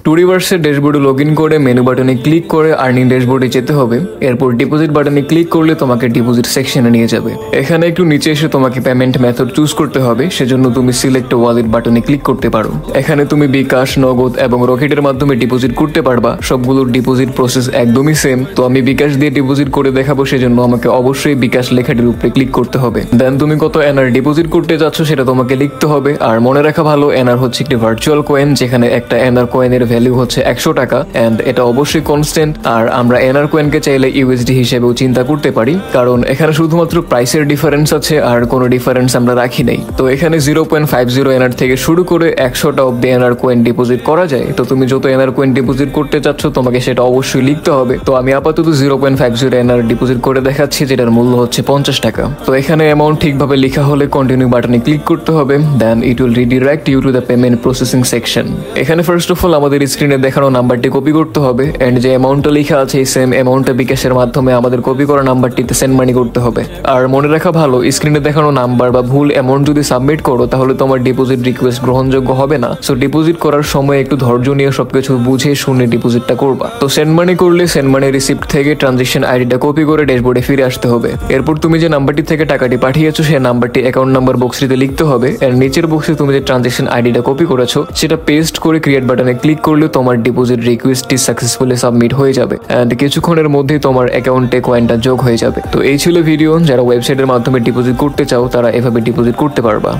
টুরিভার্সের ড্যাশবোর্ডে log in করে menu বাটনে ক্লিক করে আর্নিং ড্যাশবোর্ডে যেতে হবে। এরপর ডিপোজিট বাটনে ক্লিক করলে তোমাকে ডিপোজিট সেকশনে নিয়ে যাবে। এখানে একটু নিচে এসে তোমাকে পেমেন্ট মেথড চুজ করতে হবে, সেজন্য তুমি সিলেক্ট ওয়ালেট বাটনে ক্লিক করতে পারো। এখানে তুমি বিকাশ, নগদ এবং রকেটের মাধ্যমে ডিপোজিট করতে পারবা। সবগুলোর ডিপোজিট প্রসেস একদমই সেম। তো আমি বিকাশ দিয়ে ডিপোজিট করে দেখাবো, সেজন্য আমাকে অবশ্যই বিকাশ লেখাটির উপরে ক্লিক করতে হবে। দেন তুমি কত এনআর ডিপোজিট করতে যাচ্ছ সেটা তোমাকে লিখতে হবে। আর মনে রাখা ভালো, এনআর হচ্ছে একটি ভার্চুয়াল কয়েন, যেখানে একটা এনআর কয়েনের ভ্যালু হচ্ছে 100 টাকা এন্ড এটা অবশ্যই কনস্ট্যান্ট। আর আমরা এনআর কয়েনকে চাইলে ইউএসডি হিসেবেও চিন্তা করতে পারি, কারণ এখানে শুধুমাত্র প্রাইসের ডিফারেন্স আছে আর কোনো ডিফারেন্স আমরা রাখি নাই। তো এখানে 0.50 এনআর থেকে শুরু করে 100টা অব্দি এনআর কয়েন ডিপোজিট করা যায়। তো তুমি যত এনআর কয়েন ডিপোজিট করতে চাচ্ছ তোমাকে সেটা অবশ্যই লিখতে হবে। তো আমি আপাতত 0.50 এনআর ডিপোজিট করে দেখাচ্ছি, যেটার মূল্য হচ্ছে 50 টাকা। তো এখানে অ্যামাউন্ট ঠিকভাবে লেখা হলে কন্টিনিউ বাটনে ক্লিক করতে হবে। Then it will redirect you to the payment processing section. এখানে ফার্স্ট অফ অল আমাদের স্ক্রিনে দেখানো নাম্বারটি কপি করতে হবে এন্ড যে অ্যামাউন্টটা লেখা আছে এই সেম অ্যামাউন্টটা বিকাশের মাধ্যমে আমাদের কপি করা নাম্বারটিতে সেন্ড মানি করতে হবে। আর মনে রাখা ভালো, স্ক্রিনে দেখানো নাম্বার বা ভুল অ্যামাউন্ট যদি সাবমিট করো তাহলে তোমার ডিপোজিট রিকোয়েস্ট গ্রহণযোগ্য হবে না। সো ডিপোজিট করার সময় একটু ধৈর্য নিয়ে সবকিছু বুঝে শুনে ডিপোজিটটা করবা। তো সেন্ড মানি করলে সেন্ড মানি রিসিপ্ট থেকে ট্রানজেকশন আইডিটা কপি করে ড্যাশবোর্ডে ফিরে আসতে হবে। এরপর তুমি যে নাম্বারটি থেকে টাকাটি পাঠিয়েছো সেই নাম্বারটি অ্যাকাউন্ট নাম্বার বক্সটিতে লিখতে হবে। এর নিচের বক্সে তুমি যে ট্রানজেকশন আইডিটা কপি করেছো সেটা পেস্ট করে ক্রিয়েট বাটনে ক্লিক করলে তোমার ডিপোজিট রিকোয়েস্টটি সাকসেসফুলি সাবমিট হয়ে যাবে এন্ড কিছুক্ষণের মধ্যেই তোমার অ্যাকাউন্টে কয়েনটা যোগ হয়ে যাবে। তো এই ছিল ভিডিও। যারা ওয়েবসাইটের মাধ্যমে ডিপোজিট করতে চাও তারা এভাবে ডিপোজিট করতে পারবা।